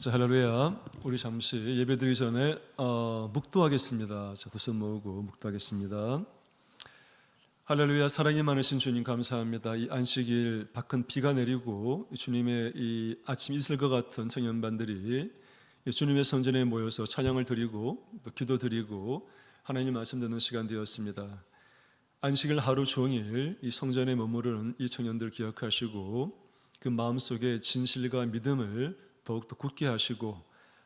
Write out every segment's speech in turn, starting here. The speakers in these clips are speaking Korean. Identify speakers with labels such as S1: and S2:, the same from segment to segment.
S1: 자, 할렐루야. 우리 잠시 예배드리기 전에 묵도하겠습니다. 자, 두 손 모으고 묵도하겠습니다. 할렐루야. 사랑이 많으신 주님 감사합니다. 이 안식일 밖은 비가 내리고 주님의 이 아침 이슬과 같은 청년반들이 주님의 성전에 모여서 찬양을 드리고 또 기도 드리고 하나님 말씀 듣는 시간 되었습니다. 안식일 하루 종일 이 성전에 머무르는 이 청년들 기억하시고 그 마음속에 진실과 믿음을 더욱더 굳게 하시고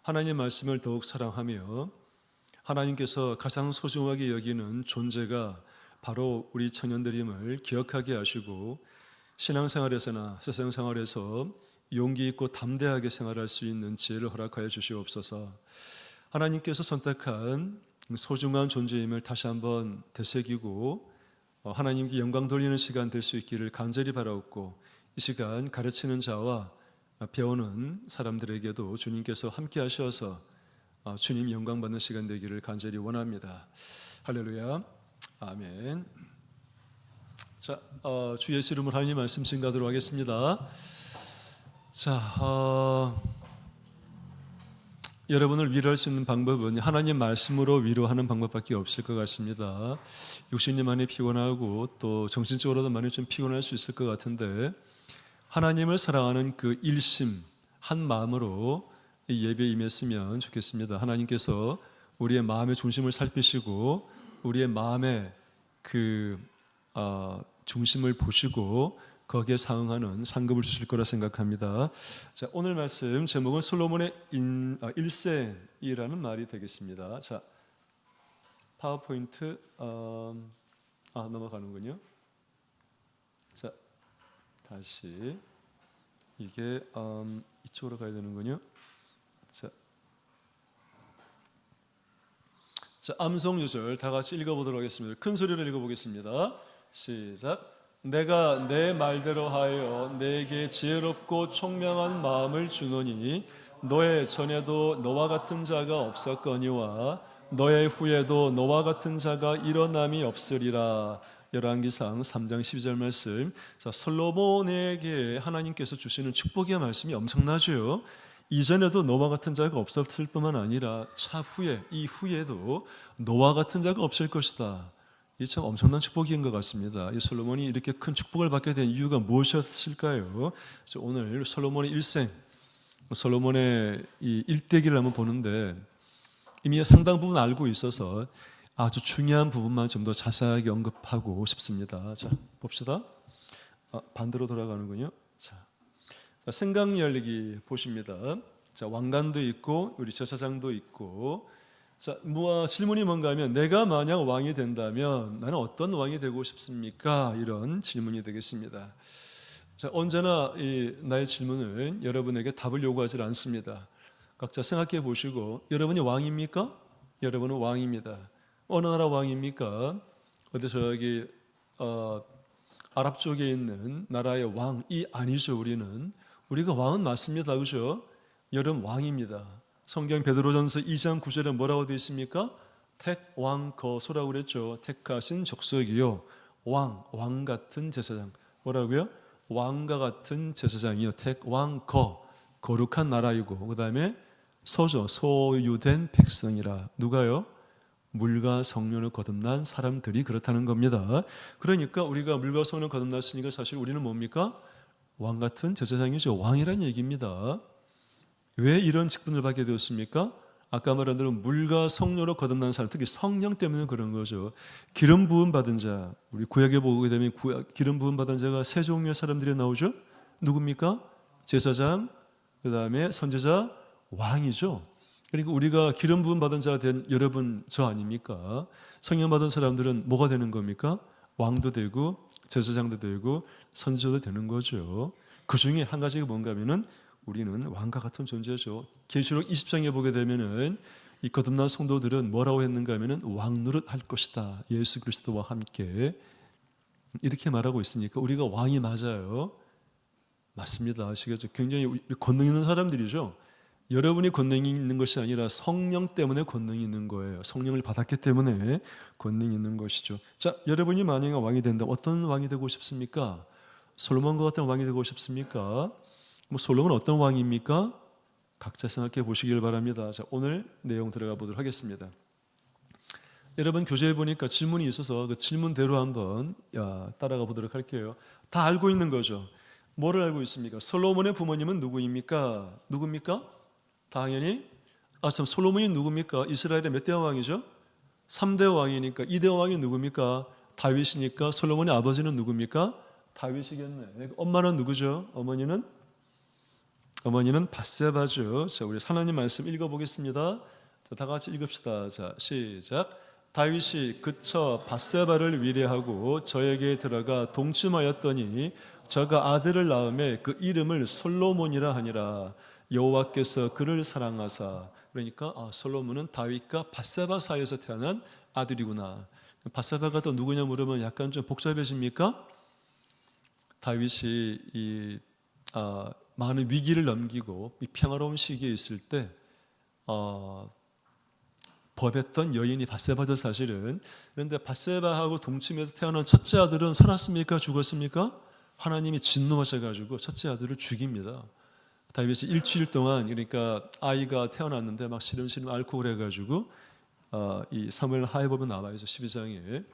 S1: 하나님의 말씀을 더욱 사랑하며 하나님께서 가장 소중하게 여기는 존재가 바로 우리 청년들임을 기억하게 하시고 신앙생활에서나 세상생활에서 용기 있고 담대하게 생활할 수 있는 지혜를 허락하여 주시옵소서. 하나님께서 선택한 소중한 존재임을 다시 한번 되새기고 하나님께 영광 돌리는 시간 될 수 있기를 간절히 바라옵고 이 시간 가르치는 자와 배우는 사람들에게도 주님께서 함께 하셔서 주님 영광 받는 시간 되기를 간절히 원합니다. 할렐루야. 아멘. 자, 주 예수 이름으로 하나님 말씀 증거하도록 하겠습니다. 자, 여러분을 위로할 수 있는 방법은 하나님 말씀으로 위로하는 방법밖에 없을 것 같습니다. 육신이 많이 피곤하고 또 정신적으로도 많이 좀 피곤할 수 있을 것 같은데 하나님을 사랑하는 그 일심 한 마음으로 이 예배에 임했으면 좋겠습니다. 하나님께서 우리의 마음의 중심을 살피시고 우리의 마음의 그 중심을 보시고 거기에 상응하는 상급을 주실 거라 생각합니다. 자, 오늘 말씀 제목은 솔로몬의 일생이라는 말이 되겠습니다. 자, 파워포인트 넘어가는군요. 자, 다시 이게 이쪽으로 가야 되는군요. 자, 암송 요절 다 같이 읽어보도록 하겠습니다. 큰 소리로 읽어보겠습니다. 시작. 내가 내 말대로 하여 내게 지혜롭고 총명한 마음을 주노니 너의 전에도 너와 같은 자가 없었거니와 너의 후에도 너와 같은 자가 일어남이 없으리라. 열왕기상 3장 12절 말씀. 자, 솔로몬에게 하나님께서 주시는 축복의 말씀이 엄청나죠. 이전에도 너와 같은 자가 없었을 뿐만 아니라 차후에 이후에도 너와 같은 자가 없을 것이다. 이 참 엄청난 축복인 것 같습니다. 이 솔로몬이 이렇게 큰 축복을 받게 된 이유가 무엇이었을까요? 오늘 솔로몬의 일생, 솔로몬의 이 일대기를 한번 보는데 이미 상당 부분 알고 있어서 아주 중요한 부분만 좀 더 자세하게 언급하고 싶습니다. 자, 봅시다. 반대로 돌아가는군요. 자, 생각 열기 보십니다. 자, 왕관도 있고 우리 제사장도 있고. 자, 질문이 뭔가 하면 내가 만약 왕이 된다면 나는 어떤 왕이 되고 싶습니까? 이런 질문이 되겠습니다. 자, 언제나 나의 질문은 여러분에게 답을 요구하지 않습니다. 각자 생각해 보시고 여러분이 왕입니까? 여러분은 왕입니다. 어느 나라 왕입니까? 어디 저기 아랍 쪽에 있는 나라의 왕이 아니죠. 우리가 왕은 맞습니다. 그렇죠? 여러분 왕입니다. 성경 베드로전서 2장 9절에 뭐라고 되어 있습니까? 택왕거소라고 그랬죠. 택하신 족속이요 왕 같은 제사장. 뭐라고요? 왕과 같은 제사장이요 택왕거 거룩한 나라이고 그 다음에 소죠 소유된 백성이라. 누가요? 물과 성령을 거듭난 사람들이 그렇다는 겁니다. 그러니까 우리가 물과 성령을 거듭났으니까 사실 우리는 뭡니까? 왕 같은 제사장이죠. 왕이란 얘기입니다. 왜 이런 직분을 받게 되었습니까? 아까 말한 대로 물과 성령으로 거듭난 사람, 특히 성령 때문에 그런 거죠. 기름 부음 받은 자, 우리 구약에 보게 되면 기름 부음 받은 자가 세 종류의 사람들이 나오죠. 누굽니까? 제사장, 그 다음에 선지자, 왕이죠. 그러니까 우리가 기름 부음 받은 자가 된 여러분 저 아닙니까? 성령 받은 사람들은 뭐가 되는 겁니까? 왕도 되고 제사장도 되고 선지자도 되는 거죠. 그 중에 한 가지가 뭔가 하면은 우리는 왕과 같은 존재죠. 계시록 20장에 보게 되면은 이 거듭난 성도들은 뭐라고 했는가 하면은 왕 노릇할 것이다. 예수 그리스도와 함께 이렇게 말하고 있으니까 우리가 왕이 맞아요. 맞습니다. 아시겠죠? 굉장히 권능 있는 사람들이죠. 여러분이 권능이 있는 것이 아니라 성령 때문에 권능이 있는 거예요. 성령을 받았기 때문에 권능이 있는 것이죠. 자, 여러분이 만약에 왕이 된다면 어떤 왕이 되고 싶습니까? 솔로몬과 같은 왕이 되고 싶습니까? 솔로몬은 어떤 왕입니까? 각자 생각해 보시길 바랍니다. 자, 오늘 내용 들어가 보도록 하겠습니다. 여러분 교재에 보니까 질문이 있어서 그 질문대로 한번 따라가 보도록 할게요. 다 알고 있는 거죠. 뭐를 알고 있습니까? 솔로몬의 부모님은 누구입니까? 누굽니까? 당연히 참 솔로몬이 누굽니까? 이스라엘의 몇 대 왕이죠? 3대 왕이니까 2대 왕이 누굽니까? 다윗이니까 솔로몬의 아버지는 누굽니까? 다윗이겠네. 엄마는 누구죠? 어머니는 밧세바죠. 자, 우리 하나님 말씀 읽어보겠습니다. 자, 다 같이 읽읍시다. 자, 시작. 다윗이 그쳐 밧세바를 위례하고 저에게 들어가 동침하였더니 저가 아들을 낳음에 그 이름을 솔로몬이라 하니라. 여호와께서 그를 사랑하사. 그러니까 솔로몬은 다윗과 밧세바 사이에서 태어난 아들이구나. 밧세바가 또 누구냐 물으면 약간 좀 복잡해집니까? 다윗이 많은 위기를 넘기고 이 평화로운 시기에 있을 때 법했던 여인이 밧세바도 사실은. 그런데 밧세바하고 동침해서 태어난 첫째 아들은 살았습니까? 죽었습니까? 하나님이 진노하셔가지고 첫째 아들을 죽입니다. 다윗이 일주일 동안, 그러니까 아이가 태어났는데 막 시름시름 앓고 그래가지고 이 사무엘 하에 보면 나와 있어 12장에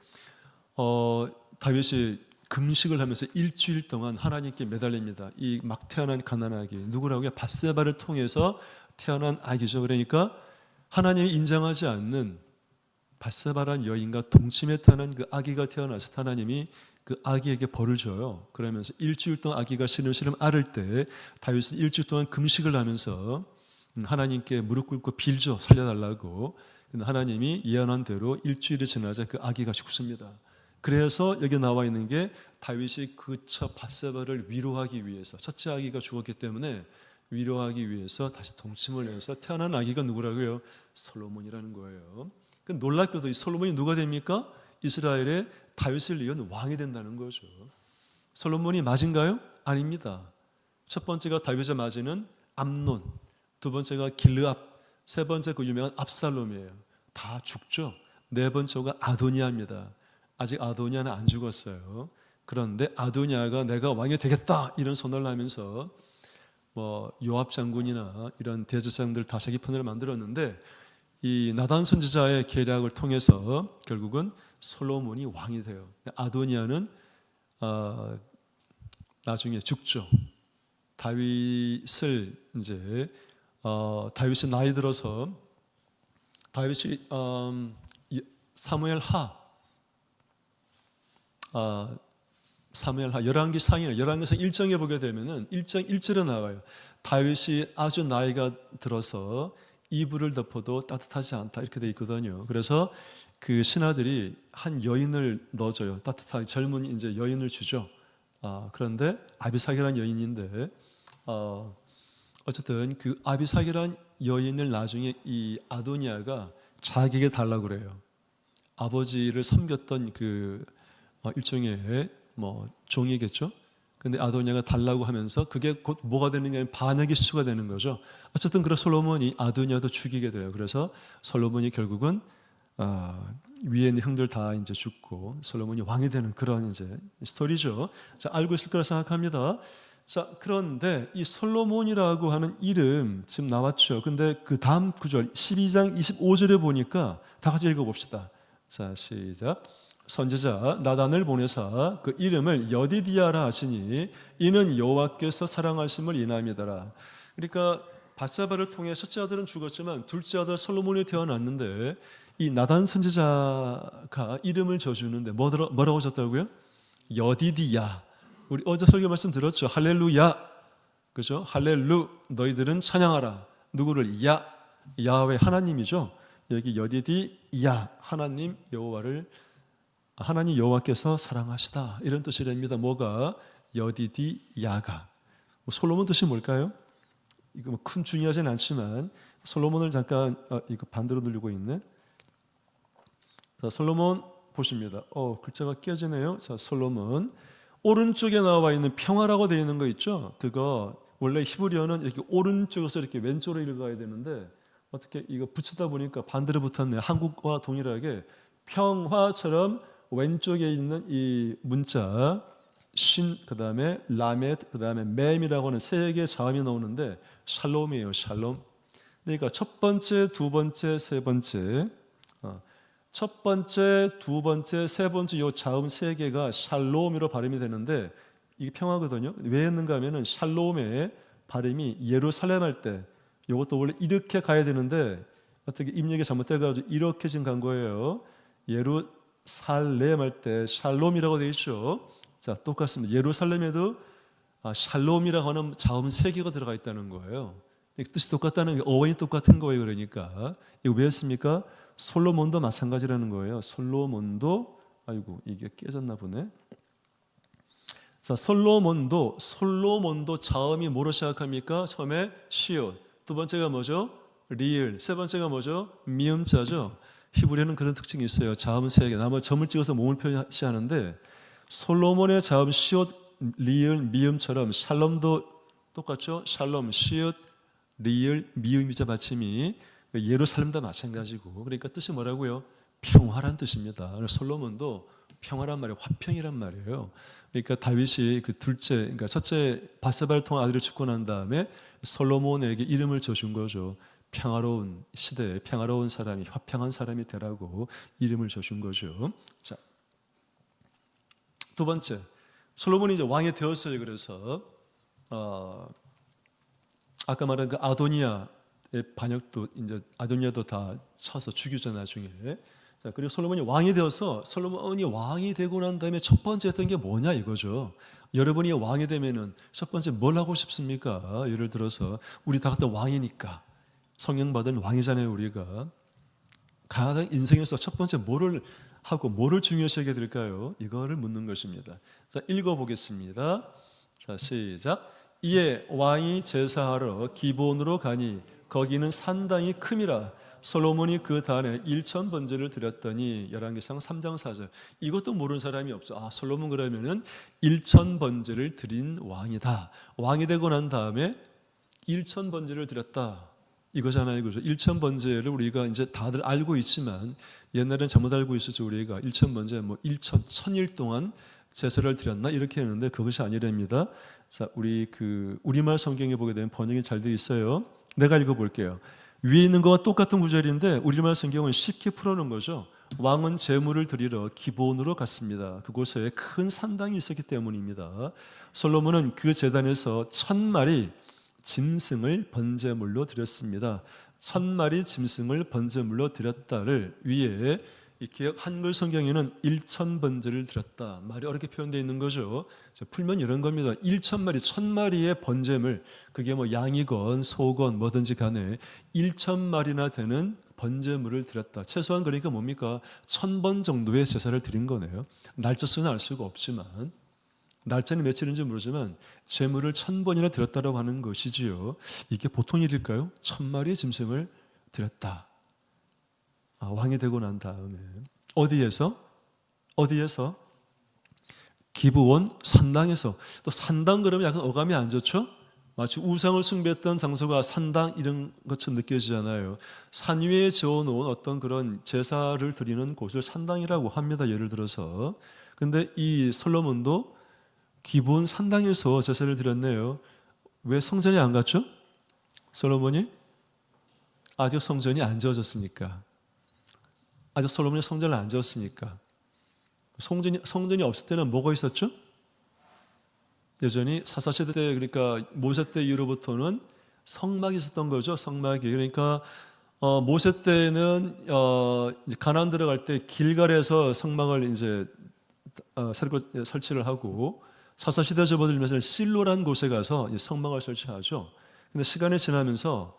S1: 다윗이 금식을 하면서 일주일 동안 하나님께 매달립니다. 이 막 태어난 가난아기 누구라고요? 밧세바를 통해서 태어난 아기죠. 그러니까 하나님이 인정하지 않는 밧세바란 여인과 동침에 태어난 그 아기가 태어나서 하나님이 그 아기에게 벌을 줘요. 그러면서 일주일 동안 아기가 시름시름 앓을 때 다윗은 일주일 동안 금식을 하면서 하나님께 무릎 꿇고 빌죠. 살려달라고. 근데 하나님이 예언한 대로 일주일이 지나자 그 아기가 죽습니다. 그래서 여기 나와 있는 게 다윗이 그처 밧세바를 위로하기 위해서, 첫째 아기가 죽었기 때문에 위로하기 위해서 다시 동침을 해서 태어난 아기가 누구라고요? 솔로몬이라는 거예요. 놀랍게도 이 솔로몬이 누가 됩니까? 이스라엘의 다윗을 이은 왕이 된다는 거죠. 솔로몬이 맞은가요? 아닙니다. 첫 번째가 다윗의 맞이는 암논, 두 번째가 길르압, 세 번째 그 유명한 압살롬이에요. 다 죽죠. 네 번째가 아도니아입니다. 아직 아도니아는 안 죽었어요. 그런데 아도니아가 내가 왕이 되겠다 이런 선언을 하면서 요압 장군이나 이런 대제사장들 다 자기 편을 만들었는데 이 나단 선지자의 계략을 통해서 결국은 솔로몬이 왕이 돼요. 아도니아는 나중에 죽죠. 다윗을 이제 다윗이 나이 들어서 다윗이 사무엘 하 열왕기 상이나 열왕기상 1장에 보게 되면은 1장 1절에 나와요. 다윗이 아주 나이가 들어서 이불을 덮어도 따뜻하지 않다 이렇게 돼 있거든요. 그래서 그 신하들이 한 여인을 넣어줘요. 따뜻하게 젊은 이제 여인을 주죠. 그런데 아비삭이라는 여인인데 어쨌든 그 아비삭이라는 여인을 나중에 이 아도니아가 자기에게 달라고 그래요. 아버지를 섬겼던 그 일종의 종이겠죠. 근데 아도니아가 달라고 하면서 그게 곧 뭐가 되는 게 아니라 반역의 수가 되는 거죠. 어쨌든 그래서 솔로몬이 아도니아도 죽이게 돼요. 그래서 솔로몬이 결국은 위에 있는 형들 다 이제 죽고 솔로몬이 왕이 되는 그런 이제 스토리죠. 자, 알고 있을 거라 생각합니다. 자, 그런데 이 솔로몬이라고 하는 이름 지금 나왔죠. 근데 그 다음 구절 12장 25절에 보니까 다 같이 읽어봅시다. 자, 시작. 선지자 나단을 보내사 그 이름을 여디디아라 하시니 이는 여호와께서 사랑하심을 인함이더라. 그러니까 밧세바를 통해 첫째 아들은 죽었지만 둘째 아들 솔로몬이 태어났는데 이 나단 선지자가 이름을 져주는데 뭐라고 졌다고요? 여디디야. 우리 어제 설교 말씀 들었죠? 할렐루야. 그죠? 할렐루. 너희들은 찬양하라. 누구를? 야훼 하나님이죠. 여기 여디디야. 하나님 여호와께서 사랑하시다 이런 뜻이 됩니다. 뭐가? 여디디야가. 솔로몬 뜻이 뭘까요? 이거 큰 중요하진 않지만 솔로몬을 잠깐 이거 반대로 누르고 있네. 자, 솔로몬 보십니다. 글자가 깨지네요. 자, 솔로몬 오른쪽에 나와 있는 평화라고 되어 있는 거 있죠? 그거 원래 히브리어는 이렇게 오른쪽에서 이렇게 왼쪽으로 읽어야 되는데 어떻게 이거 붙이다 보니까 반대로 붙었네요. 한국과 동일하게 평화처럼 왼쪽에 있는 이 문자 신, 그 다음에 라멧, 그 다음에 맴이라고 하는 세 개의 자음이 나오는데 샬롬이에요. 샬롬. 그러니까 첫 번째, 두 번째, 세 번째, 첫 번째, 두 번째, 세 번째 이 자음 세 개가 샬롬으로 발음이 되는데 이게 평화거든요. 왜 했는가 하면은 샬롬의 발음이 예루살렘 할 때 이것도 원래 이렇게 가야 되는데 어떻게 입력이 잘못돼가지고 이렇게 지금 간 거예요. 예루살렘 할 때 샬롬이라고 되어 있죠. 자, 똑같습니다. 예루살렘에도 샬롬이라고 하는 자음 세 개가 들어가 있다는 거예요. 뜻이 똑같다는 게 어원이 똑같은 거예요. 그러니까 이거 왜 했습니까? 솔로몬도 마찬가지라는 거예요. 솔로몬도 아이고 이게 깨졌나 보네. 자, 솔로몬도 자음이 뭐로 시작합니까? 처음에 시옷, 두 번째가 뭐죠? 리을, 세 번째가 뭐죠? 미음자죠. 히브리어는 그런 특징이 있어요. 자음 세 개. 나머지 점을 찍어서 몸을 표시하는데 솔로몬의 자음 시옷, 리을, 미음처럼 샬롬도 똑같죠? 샬롬, 시옷, 리을, 미음이자 받침이 예루살렘도 마찬가지고 그러니까 뜻이 뭐라고요? 평화란 뜻입니다. 솔로몬도 평화란 말이에요. 화평이란 말이에요. 그러니까 다윗이 그 둘째, 그러니까 첫째 바세바를 통한 아들을 죽고 난 다음에 솔로몬에게 이름을 줘준 거죠. 평화로운 시대에 평화로운 사람이 화평한 사람이 되라고 이름을 줘준 거죠. 자, 두 번째, 솔로몬이 이제 왕이 되었어요. 그래서 아까 말한 그 아도니아의 반역도 이제 아도니아도 다 쳐서 죽이죠 나중에. 자, 그리고 솔로몬이 왕이 되어서 솔로몬이 왕이 되고 난 다음에 첫 번째 했던 게 뭐냐 이거죠. 여러분이 왕이 되면은 첫 번째 뭘 하고 싶습니까? 예를 들어서 우리 다 같은 왕이니까 성령 받은 왕이잖아요 우리가. 가장 인생에서 첫 번째 뭐를 하고 뭐를 중요시 하게 될까요? 이거를 묻는 것입니다. 자, 읽어보겠습니다. 자, 시작. 이에 왕이 제사하러 기브온으로 가니 거기는 산당이 큼이라 솔로몬이 그 단에 1,000번제를 드렸더니 열왕기상 3장 4절. 이것도 모르는 사람이 없죠. 솔로몬 그러면은 1,000번제를 드린 왕이다. 왕이 되고 난 다음에 1,000번제를 드렸다. 이거잖아요. 그죠? 1,000번제를 우리가 이제 다들 알고 있지만 옛날엔 잘못 알고 있었죠. 우리가 1,000번제 뭐 1,000일 동안 제사를 드렸나 이렇게 했는데 그것이 아니랍니다. 자, 우리말 성경에 보게 되면 번역이 잘 되어 있어요. 내가 읽어볼게요. 위에 있는 거와 똑같은 구절인데 우리말 성경은 쉽게 풀어놓은 거죠. 왕은 제물을 드리러 기브온으로 갔습니다. 그곳에 큰 산당이 있었기 때문입니다. 솔로몬은 그 제단에서 1,000마리 짐승을 번제물로 드렸습니다. 1,000마리 짐승을 번제물로 드렸다를 위에 이렇게 한글 성경에는 1,000번제를 드렸다. 말이 어렵게 표현되어 있는 거죠. 풀면 이런 겁니다. 1,000마리, 1,000마리의 번제물, 그게 뭐 양이건 소건 뭐든지 간에 1,000마리나 되는 번제물을 드렸다. 최소한 그러니까 뭡니까? 1,000번 정도의 제사를 드린 거네요. 날짜 수는 알 수가 없지만 날짜는 며칠인지 모르지만 제물을 1,000번이나 드렸다라고 하는 것이지요. 이게 보통 일일까요? 1,000마리의 짐승을 드렸다. 왕이 되고 난 다음에 어디에서? 기브온 산당에서. 또 산당 그러면 약간 어감이 안 좋죠? 마치 우상을 숭배했던 장소가 산당 이런 것처럼 느껴지잖아요. 산 위에 지어놓은 어떤 그런 제사를 드리는 곳을 산당이라고 합니다. 예를 들어서. 근데 이 솔로몬도 기브온 산당에서 제사를 드렸네요. 왜 성전에 안 갔죠? 솔로몬이? 아직 성전이 안 지어졌으니까. 아직 솔로몬이 성전을 안 지었으니까. 성전이 없을 때는 뭐가 있었죠? 여전히 사사시대 때, 그러니까 모세 때 이후로부터는 성막이 있었던 거죠. 성막이. 그러니까 모세 때는 이제 가나안 들어갈 때 길갈에서 성막을 이제 새로 설치를 하고, 사사시대 접어들면서 실로라는 곳에 가서 성막을 설치하죠. 근데 시간이 지나면서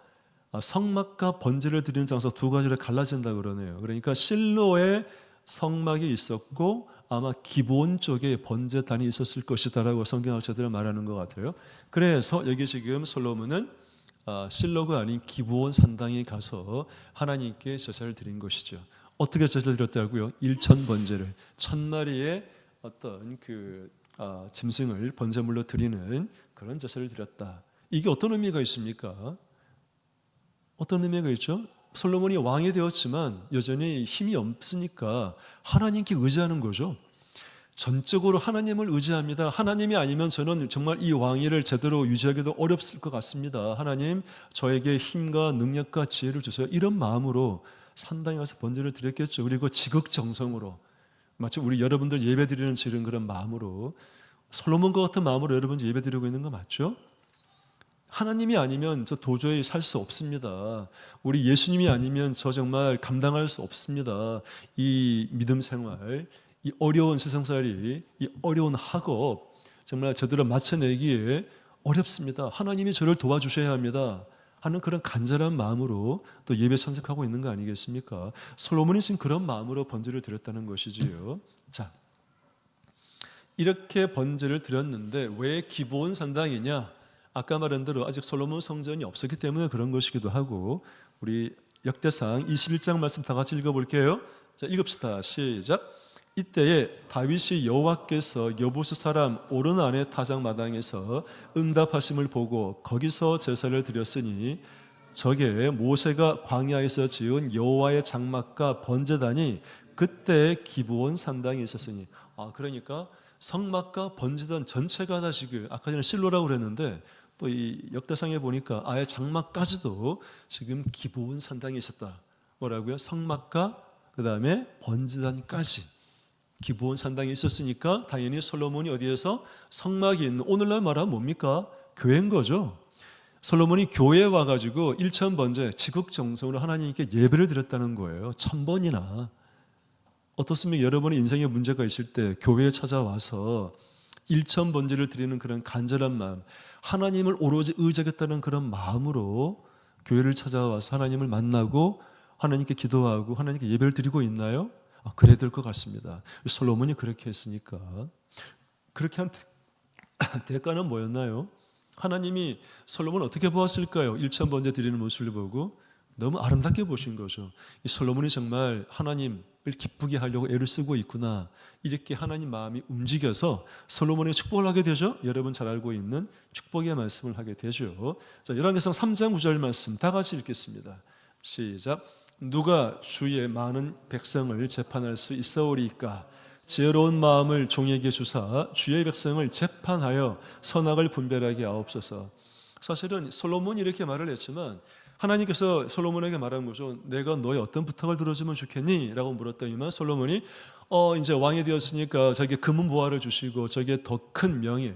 S1: 성막과 번제를 드리는 장소 두 가지를 갈라진다 그러네요. 그러니까 실로에 성막이 있었고 아마 기브온 쪽에 번제단이 있었을 것이다라고 성경학자들은 말하는 것 같아요. 그래서 여기 지금 솔로몬은 실로가 아닌 기브온 산당에 가서 하나님께 제사를 드린 것이죠. 어떻게 제사를 드렸다고요? 1,000번제를 1,000마리의 어떤 짐승을 번제물로 드리는 그런 제사를 드렸다. 이게 어떤 의미가 있습니까? 어떤 의미가 있죠? 솔로몬이 왕이 되었지만 여전히 힘이 없으니까 하나님께 의지하는 거죠. 전적으로 하나님을 의지합니다. 하나님이 아니면 저는 정말 이 왕위를 제대로 유지하기도 어렵을 것 같습니다. 하나님, 저에게 힘과 능력과 지혜를 주세요. 이런 마음으로 산당에 가서 번제를 드렸겠죠. 그리고 지극정성으로, 마치 우리 여러분들 예배드리는 지른 그런 마음으로, 솔로몬과 같은 마음으로 여러분 예배드리고 있는 거 맞죠? 하나님이 아니면 저 도저히 살 수 없습니다. 우리 예수님이 아니면 저 정말 감당할 수 없습니다. 이 믿음 생활, 이 어려운 세상살이, 이 어려운 학업 정말 제대로 마쳐내기에 어렵습니다. 하나님이 저를 도와주셔야 합니다 하는 그런 간절한 마음으로 또 예배 참석하고 있는 거 아니겠습니까? 솔로몬이 지금 그런 마음으로 번제를 드렸다는 것이지요. 자, 이렇게 번제를 드렸는데 왜 기브온 산당이냐? 아까 말한 대로 아직 솔로몬 성전이 없었기 때문에 그런 것이기도 하고, 우리 역대상 21장 말씀 다 같이 읽어볼게요. 자, 읽읍시다. 시작. 이때에 다윗이 여호와께서 여부스 사람 오르난의 타작 마당에서 응답하심을 보고 거기서 제사를 드렸으니 저게 모세가 광야에서 지은 여호와의 장막과 번제단이 그때 기브온 산당에 있었으니, 그러니까 성막과 번제단 전체가 다 지금 아까 전에 실로라고 그랬는데 또 이 역대상에 보니까 아예 장막까지도 지금 기브온 산당에 있었다. 뭐라고요? 성막과 그 다음에 번제단까지 기브온 산당에 있었으니까 당연히 솔로몬이 어디에서 성막이 있는, 오늘날 말하면 뭡니까? 교회인 거죠. 솔로몬이 교회에 와가지고 일천번제 지극정성으로 하나님께 예배를 드렸다는 거예요. 1000번이나. 어떻습니까? 여러분의 인생에 문제가 있을 때 교회에 찾아와서 일천번제를 드리는 그런 간절한 마음, 하나님을 오로지 의지하겠다는 그런 마음으로 교회를 찾아와서 하나님을 만나고 하나님께 기도하고 하나님께 예배를 드리고 있나요? 그래야 될 것 같습니다. 솔로몬이 그렇게 했으니까. 그렇게 한 대가는 뭐였나요? 하나님이 솔로몬을 어떻게 보았을까요? 일천번제 드리는 모습을 보고 너무 아름답게 보신 거죠. 이 솔로몬이 정말 하나님을 기쁘게 하려고 애를 쓰고 있구나, 이렇게 하나님 마음이 움직여서 솔로몬에게 축복을 하게 되죠. 여러분 잘 알고 있는 축복의 말씀을 하게 되죠. 자, 열왕기상 3장 9절 말씀 다 같이 읽겠습니다. 시작. 누가 주의 많은 백성을 재판할 수 있사오리이까? 지혜로운 마음을 종에게 주사 주의 백성을 재판하여 선악을 분별하게 하옵소서. 사실은 솔로몬이 이렇게 말을 했지만 하나님께서 솔로몬에게 말한 거죠. 내가 너의 어떤 부탁을 들어주면 좋겠니? 라고 물었더니만 솔로몬이 이제 왕이 되었으니까 자기 금은 보화를 주시고 저기에 더 큰 명예,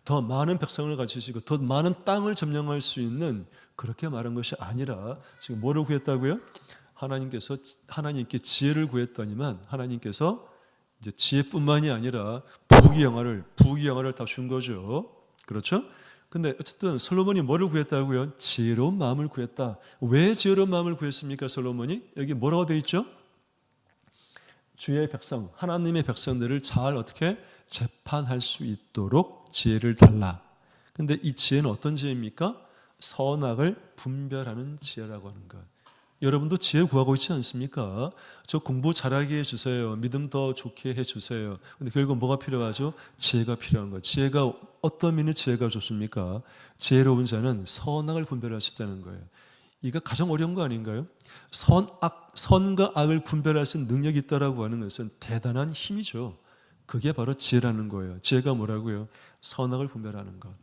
S1: 더 많은 백성을 가지시고 더 많은 땅을 점령할 수 있는, 그렇게 말한 것이 아니라 지금 뭐를 구했다고요? 하나님께 지혜를 구했더니만 하나님께서 이제 지혜뿐만이 아니라 부귀영화를 다 준 거죠. 그렇죠? 근데 어쨌든 솔로몬이 뭐를 구했다고요? 지혜로운 마음을 구했다. 왜 지혜로운 마음을 구했습니까? 솔로몬이 여기 뭐라고 되어 있죠? 주의 백성, 하나님의 백성들을 잘 어떻게 재판할 수 있도록 지혜를 달라. 근데 이 지혜는 어떤 지혜입니까? 선악을 분별하는 지혜라고 하는 것. 여러분도 지혜 구하고 있지 않습니까? 저 공부 잘하게 해주세요. 믿음 더 좋게 해주세요. 근데 결국 뭐가 필요하죠? 지혜가 필요한 거예요. 지혜가 어떤 면의 지혜가 좋습니까? 지혜로운 자는 선악을 분별할 수 있다는 거예요. 이거 가장 어려운 거 아닌가요? 선과 악을 분별할 수 있는 능력이 있다라고 하는 것은 대단한 힘이죠. 그게 바로 지혜라는 거예요. 지혜가 뭐라고요? 선악을 분별하는 것.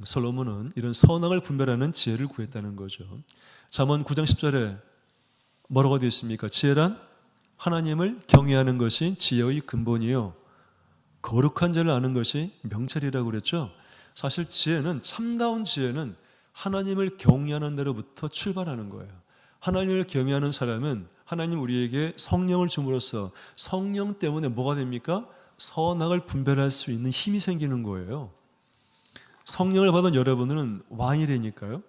S1: 솔로몬은 이런 선악을 분별하는 지혜를 구했다는 거죠. 잠언 9장 10절에 뭐라고 되어 있습니까? 지혜란 하나님을 경외하는 것이 지혜의 근본이요, 거룩한 자를 아는 것이 명철이라고 그랬죠. 사실 지혜는, 참다운 지혜는 하나님을 경외하는 데로부터 출발하는 거예요. 하나님을 경외하는 사람은 하나님 우리에게 성령을 줌으로써 성령 때문에 뭐가 됩니까? 선악을 분별할 수 있는 힘이 생기는 거예요. 성령을 받은 여러분은 왕이 되니까요.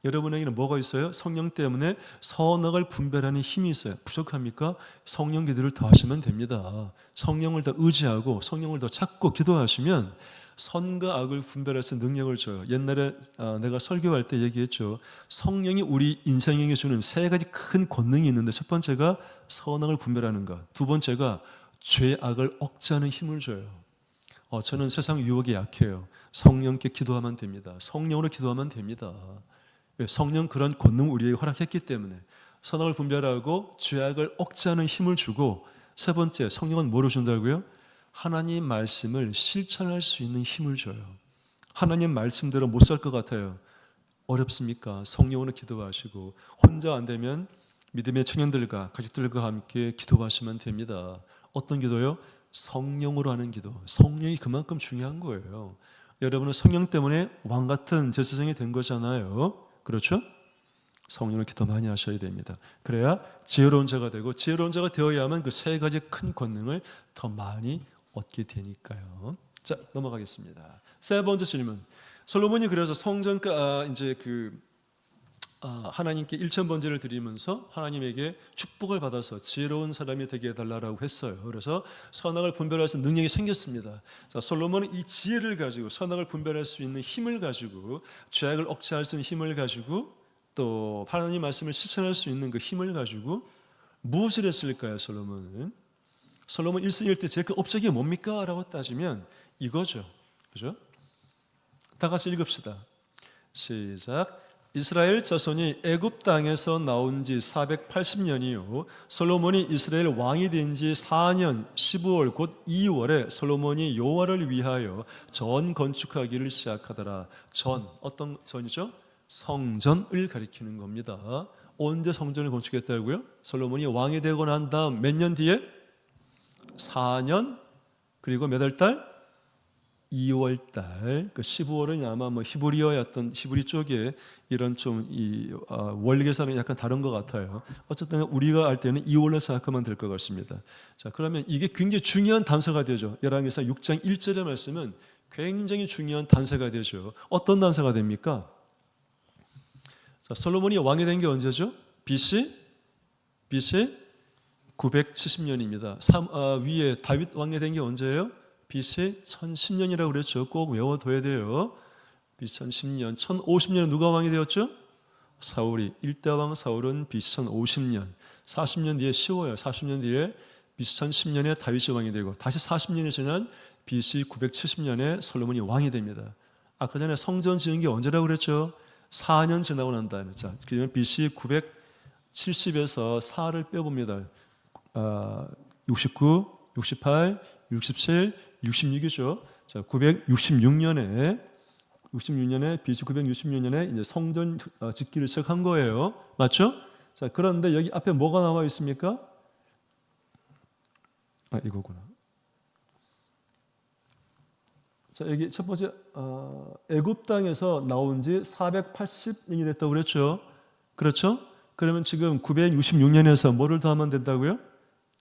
S1: 여러분에게는 뭐가 있어요? 성령 때문에 선악을 분별하는 힘이 있어요. 부족합니까? 성령 기도를 더 하시면 됩니다. 성령을 더 의지하고 성령을 더 찾고 기도하시면 선과 악을 분별할 수 있는 능력을 줘요. 옛날에 내가 설교할 때 얘기했죠. 성령이 우리 인생에게 주는 세 가지 큰 권능이 있는데, 첫 번째가 선악을 분별하는 것, 두 번째가 죄악을 억제하는 힘을 줘요. 저는 세상 유혹에 약해요. 성령께 기도하면 됩니다. 성령으로 기도하면 됩니다. 성령 그런 권능을 우리에게 허락했기 때문에 선악을 분별하고 죄악을 억제하는 힘을 주고 세 번째, 성령은 뭐를 준다고요? 하나님 말씀을 실천할 수 있는 힘을 줘요. 하나님 말씀대로 못 살 것 같아요. 어렵습니까? 성령으로 기도하시고, 혼자 안 되면 믿음의 청년들과 가족들과 함께 기도하시면 됩니다. 어떤 기도요? 성령으로 하는 기도. 성령이 그만큼 중요한 거예요. 여러분은 성령 때문에 왕 같은 제사장이 된 거잖아요. 그렇죠? 성령을 기도 많이 하셔야 됩니다. 그래야 지혜로운 자가 되고, 지혜로운 자가 되어야만 그 세 가지 큰 권능을 더 많이 얻게 되니까요. 자, 넘어가겠습니다. 세 번째 질문. 솔로몬이 그래서 성전가 이제 하나님께 일천 번제를 드리면서 하나님에게 축복을 받아서 지혜로운 사람이 되게 해달라고 했어요. 그래서 선악을 분별할 수 있는 능력이 생겼습니다. 자, 솔로몬은 이 지혜를 가지고 선악을 분별할 수 있는 힘을 가지고 죄악을 억제할 수 있는 힘을 가지고 또 하나님 말씀을 실천할 수 있는 그 힘을 가지고 무엇을 했을까요? 솔로몬은 1생 1대 제일 큰 업적이 뭡니까? 라고 따지면 이거죠. 그죠? 다 같이 읽읍시다. 시작. 이스라엘 자손이 애굽 땅에서 나온 지 480년이요 솔로몬이 이스라엘 왕이 된 지 4년 15월 곧 2월에 솔로몬이 여호와를 위하여 전 건축하기를 시작하더라. 전, 어떤 전이죠? 성전을 가리키는 겁니다. 언제 성전을 건축했다고요? 솔로몬이 왕이 되고 난 다음 몇 년 뒤에? 4년 그리고 몇 월 달? 2월 달. 그 15월은 아마 히브리어였던 히브리 쪽에 이런 좀 원리 계산은 약간 다른 것 같아요. 어쨌든 우리가 알 때는 2월로 생각하면 될 것 같습니다. 자, 그러면 이게 굉장히 중요한 단서가 되죠. 열왕기상 6장 1절의 말씀은 굉장히 중요한 단서가 되죠. 어떤 단서가 됩니까? 자, 솔로몬이 왕이 된 게 언제죠? BC 970년입니다. 위에 다윗 왕이 된 게 언제예요? BC 1010년이라고 그랬죠. 꼭 외워둬야 돼요. BC 1010년. 1050년에 누가 왕이 되었죠? 사울이. 1대 왕 사울은 BC 1050년. 40년 뒤에 쉬워요. 40년 뒤에 BC 1010년에 다윗이 왕이 되고 다시 40년이 지난 BC 970년에 솔로몬이 왕이 됩니다. 아까 전에 성전 지은 게 언제라고 그랬죠? 4년 지나고 난 다음에. 자, 그러면 BC 970에서 4를 빼봅니다. 69, 68, 67, 66이죠. 자, 966년에 BC 966년에 이제 성전 짓기를 시작한 거예요. 맞죠? 자, 그런데 여기 앞에 뭐가 나와 있습니까? 이거구나. 자, 여기 첫 번째 애굽 땅에서 나온 지 480년이 됐다고 그랬죠. 그렇죠? 그러면 지금 966년에서 뭐를 더하면 된다고요?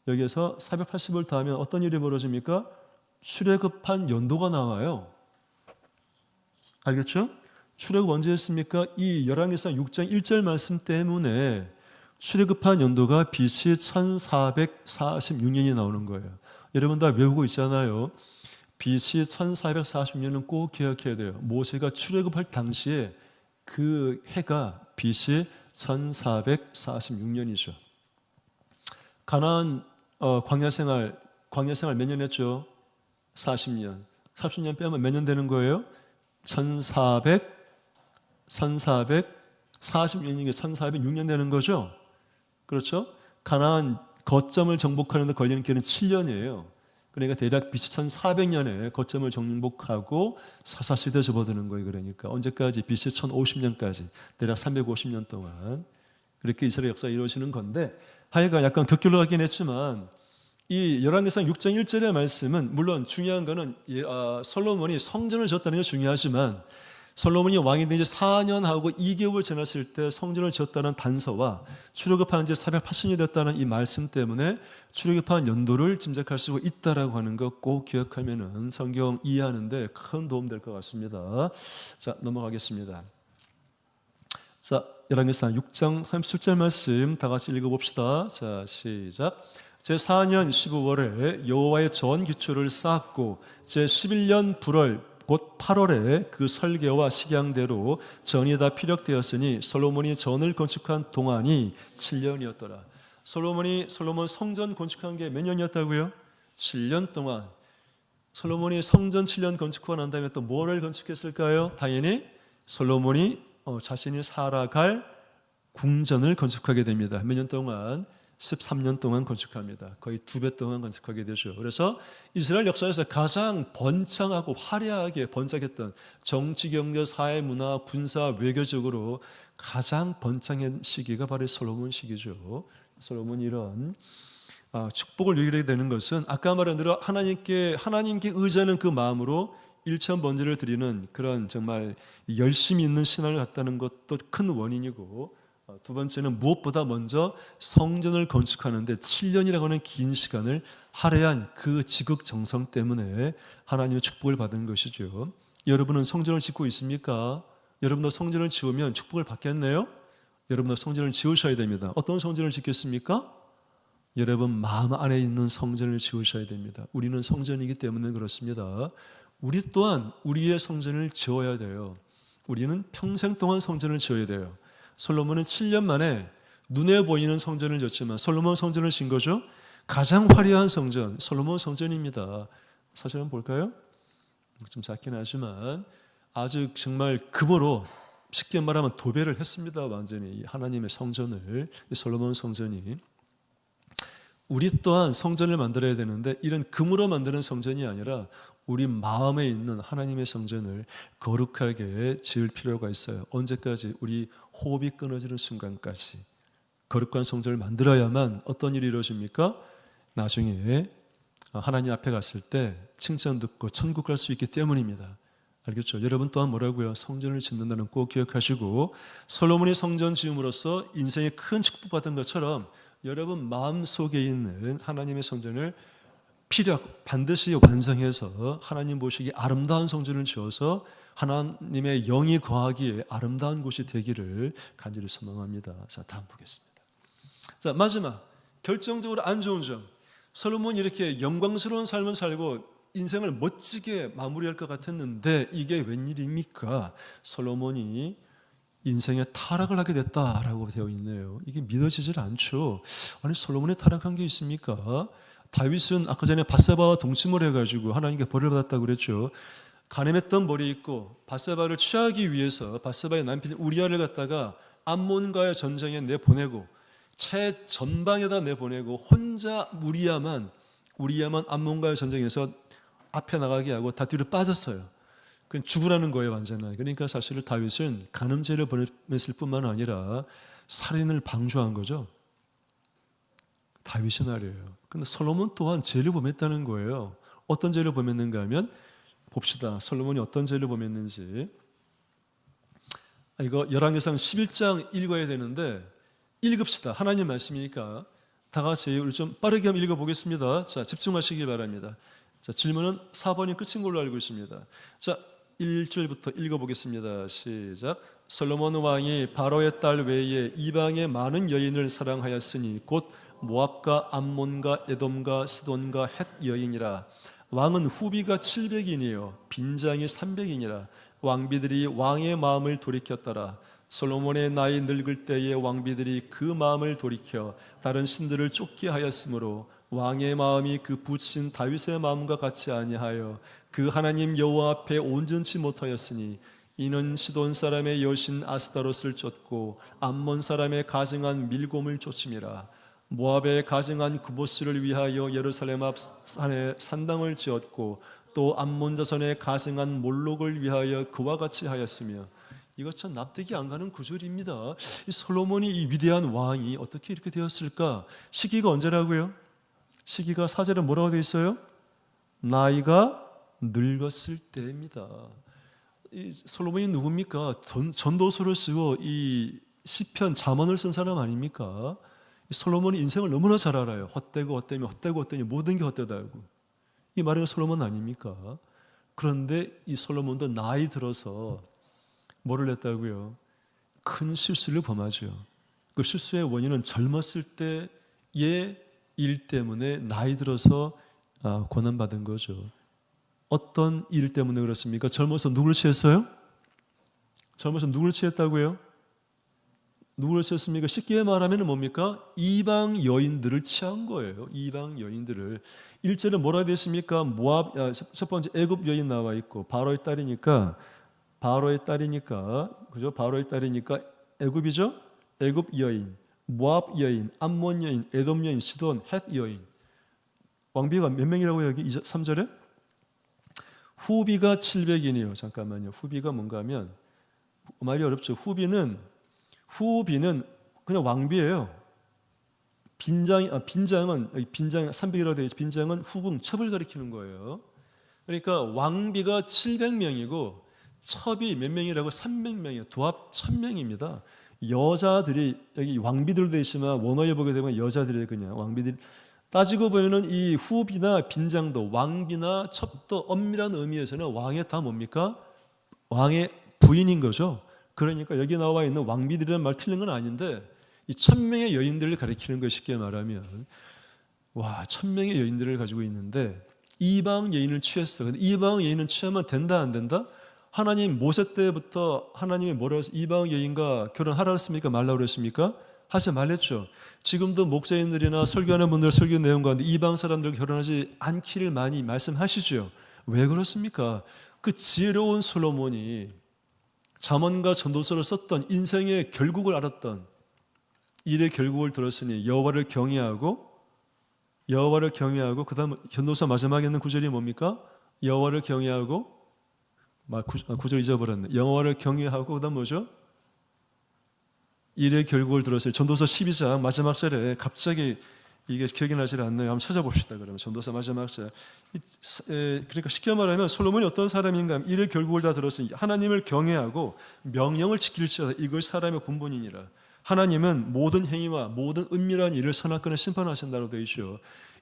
S1: 여기에서 480을 더하면 어떤 일이 벌어집니까? 출애굽한 연도가 나와요. 알겠죠? 출애굽 언제 했습니까? 이 열왕기상 6장 1절 말씀 때문에 출애굽한 연도가 BC 1446년이 나오는 거예요. 여러분 다 외우고 있잖아요. BC 1446년은 꼭 기억해야 돼요. 모세가 출애굽할 당시에 그 해가 BC 1446년이죠. 가나안 광야 생활 몇 년 했죠? 40년. 40년 빼면 몇 년 되는 거예요? 1440년이게 1406년 되는 거죠? 그렇죠? 가나안 거점을 정복하는 데 걸리는 기간은 7년이에요. 그러니까 대략 BC 1400년에 거점을 정복하고 사사시대에 접어드는 거예요. 그러니까 언제까지? BC 1050년까지 대략 350년 동안 그렇게 이스라엘 역사가 이루어지는 건데 하여간 약간 격결로 가긴 했지만 이 열왕기상 6장 1절의 말씀은 물론 중요한 거는 솔로몬이 성전을 지었다는 게 중요하지만 솔로몬이 왕이 된 지 4년하고 2개월 지났을 때 성전을 지었다는 단서와 출애굽한 지 480년이 됐다는 이 말씀 때문에 출애굽한 연도를 짐작할 수 있다라고 하는 거 꼭 기억하면은 성경 이해하는데 큰 도움 될 것 같습니다. 자, 넘어가겠습니다. 자, 열왕기상 6장 37절 말씀 다 같이 읽어봅시다. 자, 시작. 제4년 15월에 여호와의 전 기초를 쌓았고 제11년 불월 곧 8월에 그 설계와 식양대로 전이 다 피력되었으니 솔로몬이 전을 건축한 동안이 7년이었더라. 솔로몬 성전 건축한 게 몇 년이었다고요? 7년 동안. 솔로몬이 성전 7년 건축하고 난 다음에 또 뭐를 건축했을까요? 당연히 솔로몬이 자신이 살아갈 궁전을 건축하게 됩니다. 몇 년 동안? 13년 동안 건축합니다. 거의 2배 동안 건축하게 되죠. 그래서 이스라엘 역사에서 가장 번창하고 화려하게 번창했던 정치, 경제, 사회, 문화, 군사, 외교적으로 가장 번창한 시기가 바로 솔로몬 시기죠. 솔로몬이 이런 축복을 누리게 되는 것은 아까 말한 대로 하나님께 의지하는 그 마음으로 일천 번제를 드리는 그런 정말 열심히 있는 신앙을 갖다는 것도 큰 원인이고, 두 번째는 무엇보다 먼저 성전을 건축하는데 7년이라고 하는 긴 시간을 할애한 그 지극정성 때문에 하나님의 축복을 받은 것이죠. 여러분은 성전을 짓고 있습니까? 여러분도 성전을 지으면 축복을 받겠네요? 여러분도 성전을 지으셔야 됩니다. 어떤 성전을 짓겠습니까? 여러분 마음 안에 있는 성전을 지으셔야 됩니다. 우리는 성전이기 때문에 그렇습니다. 우리 또한 우리의 성전을 지어야 돼요. 우리는 평생 동안 성전을 지어야 돼요. 솔로몬은 7년 만에 눈에 보이는 성전을 지었지만 솔로몬 성전을 지은 거죠. 가장 화려한 성전, 솔로몬 성전입니다. 사실 한번 볼까요? 좀 작긴 하지만 아주 정말 급으로, 쉽게 말하면 도배를 했습니다. 완전히 하나님의 성전을, 솔로몬 성전이. 우리 또한 성전을 만들어야 되는데 이런 금으로 만드는 성전이 아니라 우리 마음에 있는 하나님의 성전을 거룩하게 지을 필요가 있어요. 언제까지? 우리 호흡이 끊어지는 순간까지 거룩한 성전을 만들어야만 어떤 일이 이루어집니까? 나중에 하나님 앞에 갔을 때 칭찬 듣고 천국 갈 수 있기 때문입니다. 알겠죠? 여러분 또한 뭐라고요? 성전을 짓는다는 꼭 기억하시고, 솔로몬이 성전 지음으로써 인생에 큰 축복받은 것처럼 여러분 마음속에 있는 하나님의 성전을 반드시 완성해서 하나님 보시기에 아름다운 성전을 지어서 하나님의 영이 거하기에 아름다운 곳이 되기를 간절히 소망합니다. 자, 다음 보겠습니다. 자, 마지막 결정적으로 안 좋은 점. 솔로몬이 이렇게 영광스러운 삶을 살고 인생을 멋지게 마무리할 것 같았는데 이게 웬일입니까? 솔로몬이 인생에 타락을 하게 됐다라고 되어 있네요. 이게 믿어지질 않죠. 아니, 솔로몬이 타락한 게 있습니까? 다윗은 아까 전에 밧세바와 동침을 해가지고 하나님께 벌을 받았다고 그랬죠. 가늠했던 머리 있고 밧세바를 취하기 위해서 밧세바의 남편 우리아를 갖다가 암몬과의 전쟁에 내보내고 최전방에다 내보내고 혼자 우리아만 암몬과의 전쟁에서 앞에 나가게 하고 다 뒤로 빠졌어요. 그건 죽으라는 거예요, 완전히. 그러니까 사실 다윗은 간음죄를 범했을 뿐만 아니라 살인을 방조한 거죠. 다윗이 말이에요. 근데 솔로몬 또한 죄를 범했다는 거예요. 어떤 죄를 범했는가 하면 봅시다. 솔로몬이 어떤 죄를 범했는지. 이거 열왕기상 11장 읽어야 되는데 읽읍시다. 하나님 말씀이니까 다 같이 우리 좀 빠르게 한번 읽어보겠습니다. 자, 집중하시기 바랍니다. 자, 질문은 4번이 끝인 걸로 알고 있습니다. 자, 1절부터 읽어보겠습니다. 시작. 솔로몬 왕이 바로의 딸 외에 이방의 많은 여인을 사랑하였으니 곧 모압과 암몬과 에돔과 시돈과 헷 여인이라. 왕은 후비가 700인이요 빈장이 300인이라. 왕비들이 왕의 마음을 돌이켰더라. 솔로몬의 나이 늙을 때에 왕비들이 그 마음을 돌이켜 다른 신들을 쫓게 하였으므로 왕의 마음이 그 부친 다윗의 마음과 같이 아니하여 그 하나님 여호와 앞에 온전치 못하였으니 이는 시돈 사람의 여신 아스타롯을 쫓고 암몬 사람의 가증한 밀곰을 쫓음이라. 모압에 가증한 구보스를 위하여 예루살렘 앞 산에 산당을 지었고 또 암몬 자손의 가증한 몰록을 위하여 그와 같이 하였으며. 이것 참 납득이 안 가는 구절입니다. 이 솔로몬이 이 위대한 왕이 어떻게 이렇게 되었을까? 시기가 언제라고요? 시기가 4절에 뭐라고 되어 있어요? 나이가 늙었을 때입니다. 이 솔로몬이 누굽니까? 전도서를 쓰고 이 시편 잠언을 쓴 사람 아닙니까? 이 솔로몬이 인생을 너무나 잘 알아요. 헛되고 모든 게 헛되다고. 이 말은 솔로몬 아닙니까? 그런데 이 솔로몬도 나이 들어서 뭐를 했다고요? 큰 실수를 범하죠. 그 실수의 원인은 젊었을 때의 일 때문에 나이 들어서 고난받은 거죠. 어떤 일 때문에 그렇습니까? 젊어서 누구를 취했어요? 젊어서 누구를 취했다고요? 누구를 취했습니까? 쉽게 말하면 뭡니까? 이방 여인들을 취한 거예요. 이방 여인들을. 1절에 뭐라 되어 있습니까? 모압, 첫 번째 애굽 여인 나와 있고 바로의 딸이니까 그죠? 바로의 딸이니까 애굽이죠? 애굽 여인. 모압 여인, 암몬 여인, 에돔 여인, 시돈, 헷 여인. 왕비가 몇 명이라고 여기 3절에? 후비가 700인이요. 잠깐만요. 후비가 뭔가 하면 말이 어렵죠. 후비는 그냥 왕비예요. 빈장은 300이라고 되어 있죠. 빈장은 후궁, 첩을 가리키는 거예요. 그러니까 왕비가 700명이고 첩이 몇 명이라고? 300명이에요. 도합 1000명입니다. 여자들이 여기 왕비들도 있지만 원어에 보게 되면 여자들이 그냥 왕비들 따지고 보면은 이 후비나 빈장도 왕비나 첩도 엄밀한 의미에서는 왕의 다 뭡니까? 왕의 부인인 거죠. 그러니까 여기 나와 있는 왕비들이라는 말 틀린 건 아닌데 이 1000명의 여인들을 가리키는 거 쉽게 말하면 1000명의 여인들을 가지고 있는데 이방 여인을 취했어. 근데 이방 여인은 취하면 된다 안 된다? 하나님 모세 때부터 하나님이 뭐라고 해서 이방 여인과 결혼하라고 했습니까? 말라고 그랬습니까? 하지 말랬죠. 지금도 목사님들이나 설교하는 분들 설교 내용 가운데 이방 사람들 결혼하지 않기를 많이 말씀하시죠. 왜 그렇습니까? 그 지혜로운 솔로몬이 잠언과 전도서를 썼던 인생의 결국을 알았던 일의 결국을 들었으니 여호와를 경외하고 그다음 전도서 마지막에 있는 구절이 뭡니까? 여호와를 경외하고 구절 잊어버렸네. 여호와를 경외하고 그다음 뭐죠? 일의 결국을 들었어요. 전도서 12장 마지막 절에 갑자기 이게 기억이 나지 않나요? 한번 찾아봅시다. 그러면 전도서 마지막 절. 그러니까 쉽게 말하면 솔로몬이 어떤 사람인가? 일의 결국을 다 들었으니 하나님을 경외하고 명령을 지킬지어다. 이걸 사람의 본분이니라. 하나님은 모든 행위와 모든 은밀한 일을 선악과는 심판하신다고 되어 있죠.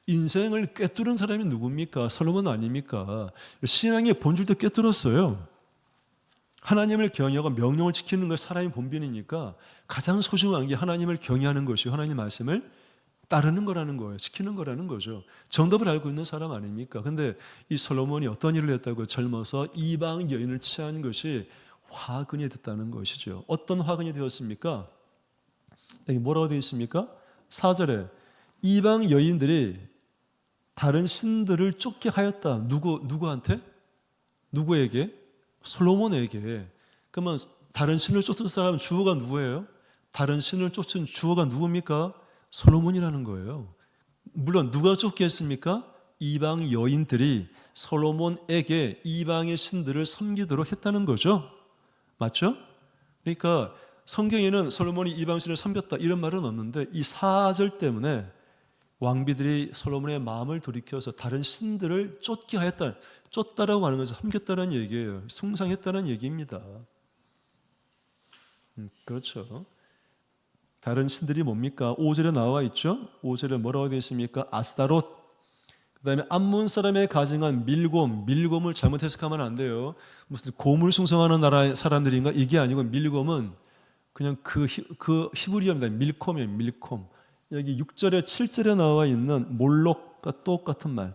S1: 인생을 꿰뚫은 사람이 누굽니까? 솔로몬 아닙니까? 신앙의 본질도 꿰뚫었어요. 하나님을 경외하고 명령을 지키는 것이 사람의 본분이니까 가장 소중한 게 하나님을 경외하는 것이고 하나님 말씀을 따르는 거라는 거예요. 지키는 거라는 거죠. 정답을 알고 있는 사람 아닙니까? 근데 이 솔로몬이 어떤 일을 했다고? 젊어서 이방 여인을 취한 것이 화근이 됐다는 것이죠. 어떤 화근이 되었습니까? 여기 뭐라고 되어 있습니까? 4절에 이방 여인들이 다른 신들을 쫓게 하였다. 누구한테? 누구에게? 솔로몬에게. 그러면 다른 신을 쫓은 사람은 주어가 누구예요? 다른 신을 쫓은 주어가 누굽니까? 솔로몬이라는 거예요. 물론 누가 쫓게 했습니까? 이방 여인들이 솔로몬에게 이방의 신들을 섬기도록 했다는 거죠. 맞죠? 그러니까 성경에는 솔로몬이 이방신을 섬겼다 이런 말은 없는데 이 4절 때문에 왕비들이 솔로몬의 마음을 돌이켜서 다른 신들을 쫓게 하였다. 쫓다라고 하는 것은 섬겼다는 얘기예요. 숭상했다는 얘기입니다. 그렇죠. 다른 신들이 뭡니까? 5절에 나와 있죠. 5절에 뭐라고 되어 있습니까? 아스타롯. 그 다음에 암몬 사람의 가증한 밀곰을 잘못 해석하면 안 돼요. 무슨 곰을 숭상하는 나라 사람들인가? 이게 아니고 밀곰은 그냥 그 히브리어입니다. 밀콤이에요. 밀콤. 여기 6절에 7절에 나와 있는 몰록과 똑같은 말.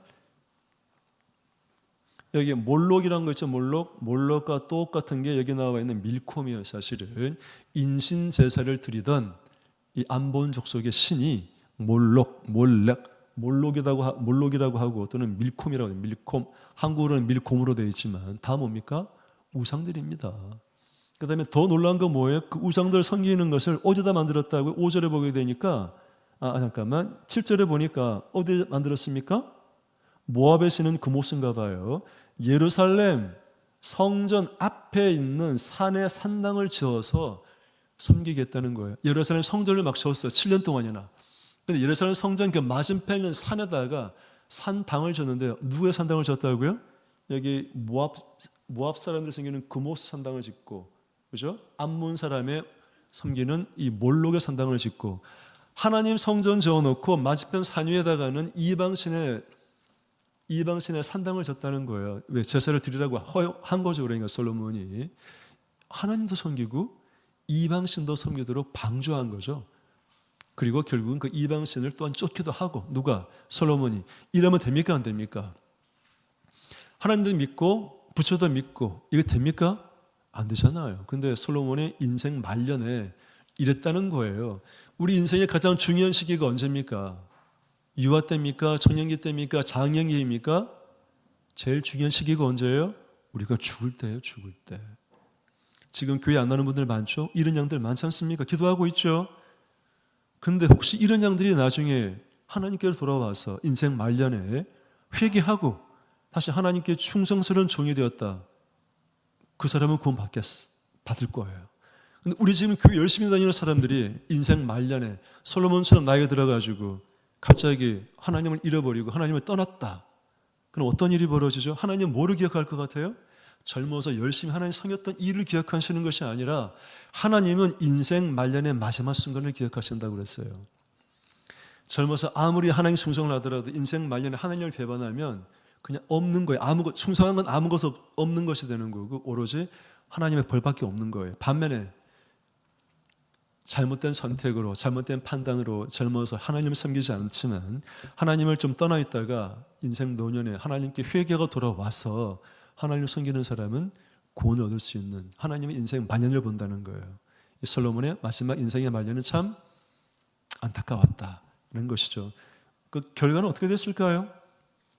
S1: 여기 몰록이라는 거 있죠. 몰록과 똑같은 게 여기 나와 있는 밀콤이에요. 사실은 인신 제사를 드리던 이 암본 족속의 신이 몰록이라고 하고 또는 밀콤이라고 해요. 밀콤. 한국어로는 밀콤으로 되어 있지만 다 뭡니까? 우상들입니다. 그 다음에 더 놀라운 건 뭐예요? 그 우상들 섬기는 것을 어디다 만들었다고 5절에 보게 되니까 7절에 보니까 어디 만들었습니까? 모압의 신은 그 모습인가 봐요. 예루살렘 성전 앞에 있는 산에 산당을 지어서 섬기겠다는 거예요. 예루살렘 성전을 막 지었어요. 7년 동안이나. 근데 예루살렘 성전 그 맞은편에 있는 산에다가 산당을 지었는데 누구의 산당을 지었다고요? 여기 모압 사람들이 섬기는 그모스 산당을 짓고, 그죠? 암몬 사람의 섬기는 이 몰록의 산당을 짓고, 하나님 성전 지어놓고 맞은편 산 위에다가는 이방신의 산당을 졌다는 거예요. 왜? 제사를 드리라고 한 거죠. 그러니까 솔로몬이 하나님도 섬기고 이방신도 섬기도록 방조한 거죠. 그리고 결국은 그 이방신을 또한 쫓기도 하고. 누가? 솔로몬이. 이러면 됩니까? 안 됩니까? 하나님도 믿고 부처도 믿고 이게 됩니까? 안 되잖아요. 근데 솔로몬의 인생 말년에 이랬다는 거예요. 우리 인생의 가장 중요한 시기가 언제입니까? 유아 때입니까? 청년기 때입니까? 장년기입니까? 제일 중요한 시기가 언제예요? 우리가 죽을 때예요. 죽을 때. 지금 교회 안 나오는 분들 많죠? 이런 양들 많지 않습니까? 기도하고 있죠? 근데 혹시 이런 양들이 나중에 하나님께로 돌아와서 인생 말년에 회개하고 다시 하나님께 충성스러운 종이 되었다. 그 사람은 구원 받을 거예요. 근데 우리 지금 교회 열심히 다니는 사람들이 인생 말년에 솔로몬처럼 나이가 들어가지고 갑자기 하나님을 잃어버리고 하나님을 떠났다. 그럼 어떤 일이 벌어지죠? 하나님 뭐를 기억할 것 같아요? 젊어서 열심히 하나님 섬겼던 일을 기억하시는 것이 아니라 하나님은 인생 말년의 마지막 순간을 기억하신다고 그랬어요. 젊어서 아무리 하나님 충성을 하더라도 인생 말년에 하나님을 배반하면 그냥 없는 거예요. 충성한 건 아무것도 없는 것이 되는 거고 오로지 하나님의 벌밖에 없는 거예요. 반면에 잘못된 선택으로 잘못된 판단으로 젊어서 하나님을 섬기지 않지만 하나님을 좀 떠나 있다가 인생 노년에 하나님께 회개가 돌아와서 하나님을 섬기는 사람은 구원을 얻을 수 있는 하나님의 인생 말년을 본다는 거예요. 이 솔로몬의 마지막 인생의 말년은 참 안타까웠다는 것이죠. 그 결과는 어떻게 됐을까요?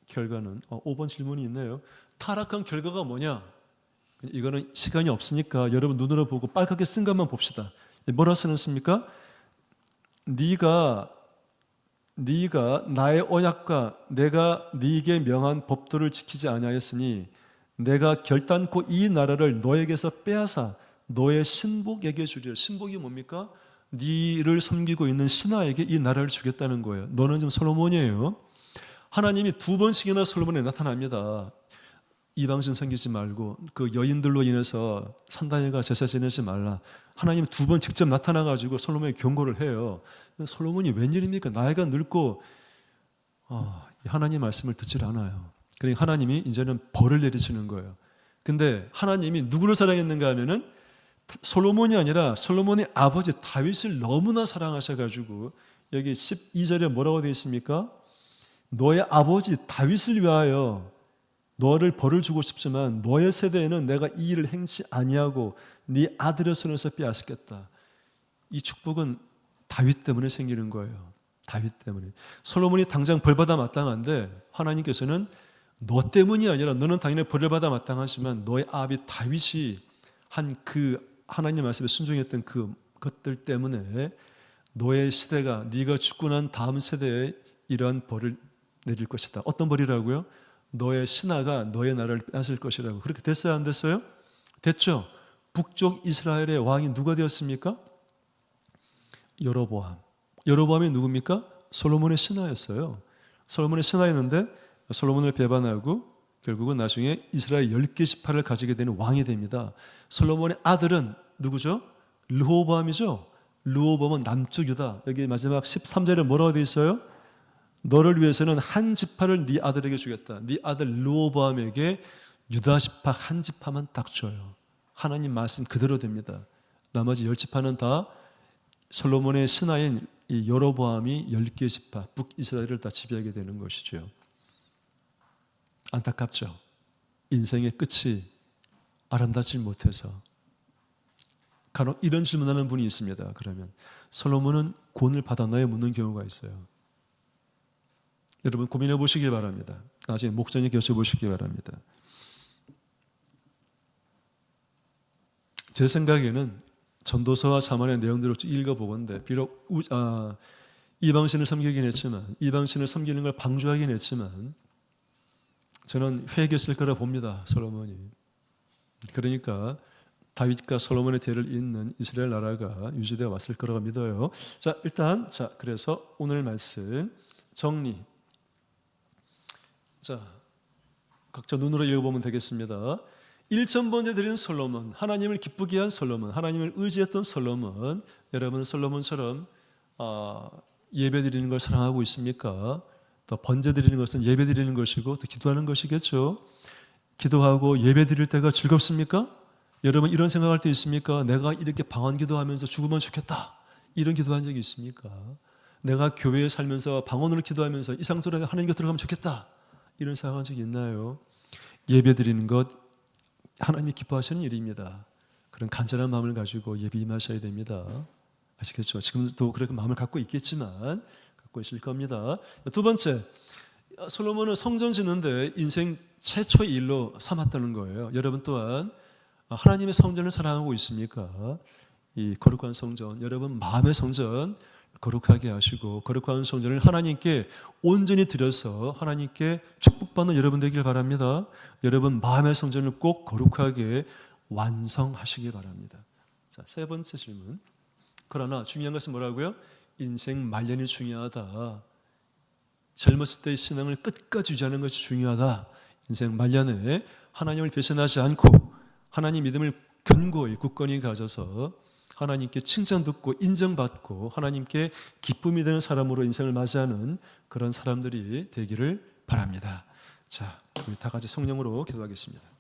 S1: 결과는 5번 질문이 있네요. 타락한 결과가 뭐냐? 이거는 시간이 없으니까 여러분 눈으로 보고 빨갛게 쓴 것만 봅시다. 뭐라 써놨습니까? 네가 나의 언약과 내가 네게 명한 법도를 지키지 아니하였으니 내가 결단코 이 나라를 너에게서 빼앗아 너의 신복에게 주리라. 신복이 뭡니까? 네를 섬기고 있는 신하에게 이 나라를 주겠다는 거예요. 너는 지금 솔로몬이에요. 하나님이 2번씩이나 솔로몬에 나타납니다. 이방신 섬기지 말고 그 여인들로 인해서 산다니가 제사 지내지 말라. 하나님이 2번 직접 나타나가지고 솔로몬에게 경고를 해요. 근데 솔로몬이 웬일입니까? 나이가 늙고 하나님 말씀을 듣질 않아요. 그러니까 하나님이 이제는 벌을 내리시는 거예요. 근데 하나님이 누구를 사랑했는가 하면은 솔로몬이 아니라 솔로몬의 아버지 다윗을 너무나 사랑하셔가지고 여기 12절에 뭐라고 되어 있습니까? 너의 아버지 다윗을 위하여 너를 벌을 주고 싶지만 너의 세대에는 내가 이 일을 행치 아니하고 네 아들의 손에서 빼앗겠다. 이 축복은 다윗 때문에 생기는 거예요. 다윗 때문에. 솔로몬이 당장 벌받아 마땅한데 하나님께서는 너 때문이 아니라 너는 당연히 벌을 받아 마땅하지만 너의 아비 다윗이 한 그 하나님 말씀에 순종했던 그것들 때문에 너의 시대가 네가 죽고 난 다음 세대에 이러한 벌을 내릴 것이다. 어떤 벌이라고요? 너의 신하가 너의 나라를 빼앗을 것이라고. 그렇게 됐어요? 안 됐어요? 됐죠. 북쪽 이스라엘의 왕이 누가 되었습니까? 여로보암. 여로보암이 누굽니까? 솔로몬의 신하였어요. 솔로몬의 신하였는데 솔로몬을 배반하고 결국은 나중에 이스라엘 10개 지파를 가지게 되는 왕이 됩니다. 솔로몬의 아들은 누구죠? 르호보암이죠. 르호보암은 남쪽 유다. 여기 마지막 13절에 뭐라고 되어 있어요? 너를 위해서는 한 지파를 네 아들에게 주겠다. 네 아들 르호보암에게 유다 지파 한 지파만 딱 줘요. 하나님 말씀 그대로 됩니다. 나머지 10지파는 다 솔로몬의 신하인 이 여로보암이 10개 지파 북이스라엘을 다 지배하게 되는 것이죠. 안타깝죠. 인생의 끝이 아름답지 못해서 간혹 이런 질문하는 분이 있습니다. 그러면 솔로몬은 구원을 받았나요? 묻는 경우가 있어요. 여러분 고민해 보시기 바랍니다. 나중에 목전에 겨쳐보시기 바랍니다. 제 생각에는 전도서와 잠언의 내용들을 읽어보건대 비록 이방신을 섬기긴 했지만 이방신을 섬기는 걸 방조하긴 했지만 저는 회개했을 거라 봅니다. 솔로몬이. 그러니까 다윗과 솔로몬의 대를 잇는 이스라엘 나라가 유지되어 왔을 거라고 믿어요. 자, 일단 그래서 오늘 말씀 정리. 자, 각자 눈으로 읽어보면 되겠습니다. 1,000번째 드린 솔로몬, 하나님을 기쁘게 한 솔로몬, 하나님을 의지했던 솔로몬. 여러분은 솔로몬처럼 예배 드리는 걸 사랑하고 있습니까? 또 번제 드리는 것은 예배 드리는 것이고 또 기도하는 것이겠죠. 기도하고 예배 드릴 때가 즐겁습니까? 여러분 이런 생각할 때 있습니까? 내가 이렇게 방언 기도하면서 죽으면 좋겠다. 이런 기도한 적이 있습니까? 내가 교회에 살면서 방언으로 기도하면서 이상토론에 하나님 곁으로 가면 좋겠다. 이런 생각한 적이 있나요? 예배 드리는 것 하나님이 기뻐하시는 일입니다. 그런 간절한 마음을 가지고 예배 임하셔야 됩니다. 아시겠죠? 지금도 그렇게 마음을 갖고 있겠지만 갖고 있을 겁니다. 두 번째, 솔로몬은 성전 짓는데 인생 최초의 일로 삼았다는 거예요. 여러분 또한 하나님의 성전을 사랑하고 있습니까? 이 거룩한 성전, 여러분 마음의 성전 거룩하게 하시고 거룩한 성전을 하나님께 온전히 드려서 하나님께 축복받는 여러분 되길 바랍니다. 여러분 마음의 성전을 꼭 거룩하게 완성하시기 바랍니다. 자, 세 번째 질문. 그러나 중요한 것은 뭐라고요? 인생 말년이 중요하다. 젊었을 때의 신앙을 끝까지 유지하는 것이 중요하다. 인생 말년에 하나님을 배신하지 않고 하나님 믿음을 견고히 굳건히 가져서 하나님께 칭찬 듣고 인정받고 하나님께 기쁨이 되는 사람으로 인생을 맞이하는 그런 사람들이 되기를 바랍니다. 자, 우리 다 같이 성령으로 기도하겠습니다.